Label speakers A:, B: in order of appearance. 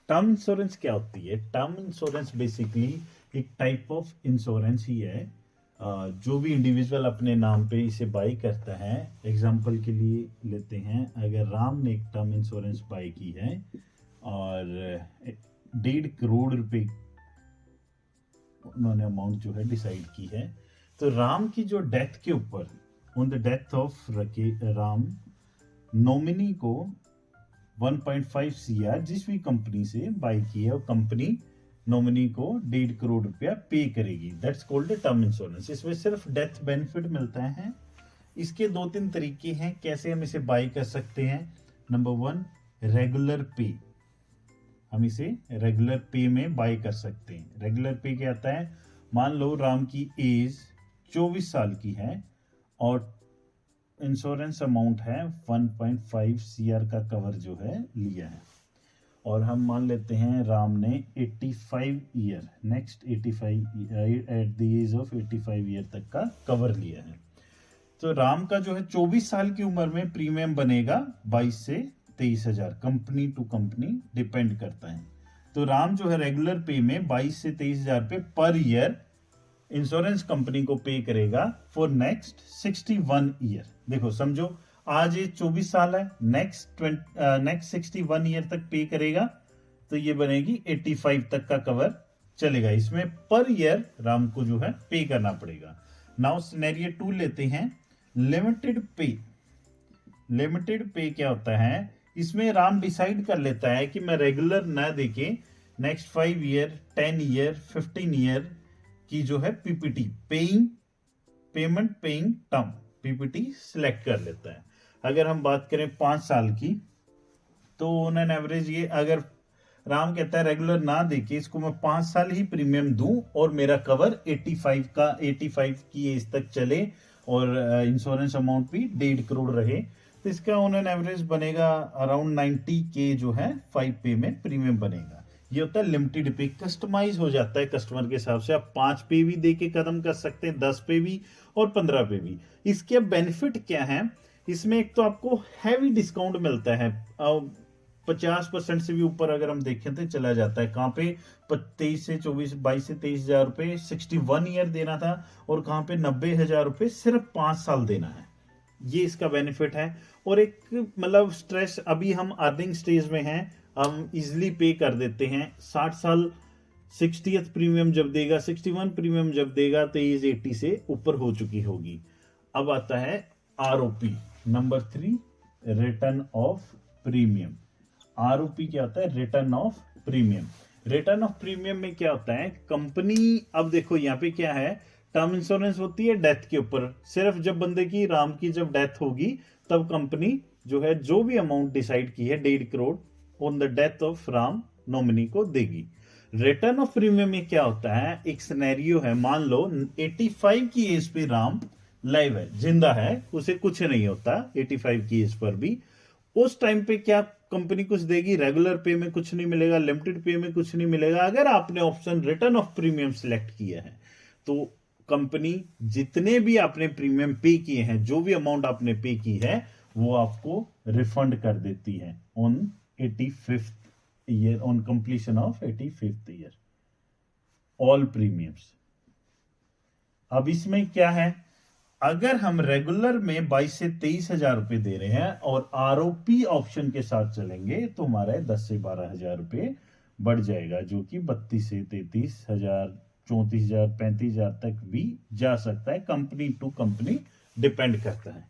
A: Term insurance क्या होती है? टर्म इंश्योरेंस बेसिकली एक टाइप ऑफ इंश्योरेंस ही है। जो भी इंडिविजुअल अपने नाम पे इसे बाई करता है, एग्जांपल के लिए लेते हैं, अगर राम ने एक टर्म इंश्योरेंस बाई की है और 1.5 करोड़ रुपए उन्होंने अमाउंट जो है डिसाइड की है, तो राम की जो डेथ के ऊपर, on the death of Ram, nominee को 1.5 CR जिस भी कंपनी से बाई की है, वो कंपनी नॉमिनी को 1.5 करोड़ रुपया पे करेगी। That's called term insurance. इसमें सिर्फ डेथ बेनिफिट मिलता है। इसके 2-3 तरीके हैं कैसे हम इसे बाई कर सकते हैं। नंबर 1, रेगुलर पे। हम इसे रेगुलर पे में बाई कर सकते हैं। रेगुलर पे क्या आता है? मान लो राम की एज 24 साल की है और इंश्योरेंस अमाउंट है 1.5 CR का कवर जो है लिया है, और हम मान लेते हैं राम ने 85 year, next 85 at the age of 85 year तक का कवर लिया है। तो राम का जो है 24 साल की उम्र में प्रीमियम बनेगा 22 से 23,000, कंपनी टू कंपनी डिपेंड करता है। तो राम जो है रेगुलर पे में 22 से 23,000 पे पर ईयर इंश्योरेंस कंपनी को पे करेगा फॉर नेक्स्ट 61 ईयर। देखो समझो, आज ये 24 साल है, नेक्स्ट 61 ईयर तक पे करेगा, तो ये बनेगी 85 तक का कवर चलेगा। इसमें पर ईयर राम को जो है पे करना पड़ेगा। नाउ सिनेरियो 2 लेते हैं, लिमिटेड पे। लिमिटेड पे क्या होता है? इसमें राम डिसाइड कर लेता है कि मैं रेगुलर ना देके नेक्स्ट 5 ईयर, 10 ईयर, 15 ईयर की जो है PPT, payment paying term PPT select कर लेता है। अगर हम बात करें 5 साल की, तो ऑन एन एवरेज ये, अगर राम कहता है रेगुलर ना देके इसको मैं 5 साल ही प्रीमियम दूं और मेरा कवर 85 की एज तक चले और इंश्योरेंस अमाउंट भी 1.5 करोड़ रहे, तो इसका ऑन एन एवरेज बनेगा अराउंड 90K जो है 5 पे में प्रीमियम बनेगा। ये होता है लिमिटेड पे, कस्टमाइज हो जाता है कस्टमर के हिसाब से। आप 5 पे भी दे के खत्म कर सकते हैं, 10 पे भी और 15 पे भी। इसके बेनिफिट क्या है? इसमें एक तो आपको हैवी डिस्काउंट मिलता है, 50% से भी ऊपर अगर हम देखें तो चला जाता है। कहाँ पे 23 से 24, 22 से 23,000 रुपए 61 ईयर देना था, और कहाँ पे 90,000 रुपए सिर्फ 5 साल देना है। ये इसका बेनिफिट है। और एक मतलब स्ट्रेस, अभी हम अर्निंग स्टेज में हैं, हम इजिली पे कर देते हैं। 60 साल 60th प्रीमियम जब देगा, 61 प्रीमियम जब देगा, तो एज 80 से ऊपर हो चुकी होगी। अब आता है ROP number 3, return of premium. ROP क्या होता है? Return of premium. Return of premium में क्या होता है? कंपनी, अब देखो यहाँ पे क्या है, टर्म इंश्योरेंस होती है डेथ के ऊपर। सिर्फ जब बंदे की, राम की जब डेथ होगी, तब कंपनी जो है जो भी अमाउंट डिसाइड की है 1.5 crore on the death of Ram, nominee को देगी। रिटर्न ऑफ प्रीमियम में क्या होता है? एक सिनेरियो है, मान लो 85 की एज पे राम लाइव है, जिंदा है, उसे कुछ नहीं होता 85 की एज पर भी। उस टाइम पे क्या कंपनी कुछ देगी? रेगुलर पे में कुछ नहीं मिलेगा, लिमिटेड पे में कुछ नहीं मिलेगा। अगर आपने option return of premium select किया है, तो कंपनी जितने भी आपने प्रीमियम पे किए हैं, जो भी अमाउंट आपने पे की है, वो आपको रिफंड कर देती है on 85th year, on completion of 85th year, all premiums. अब इसमें क्या है? अगर हम रेगुलर में 22 से 23,000 रुपए दे रहे हैं और आरओपी ऑप्शन के साथ चलेंगे, तो हमारा 10 से 12,000 रुपए बढ़ जाएगा, जो कि 32 से 33,000, 34,000, 35,000 तक भी जा सकता है। कंपनी टू कंपनी डिपेंड करता है।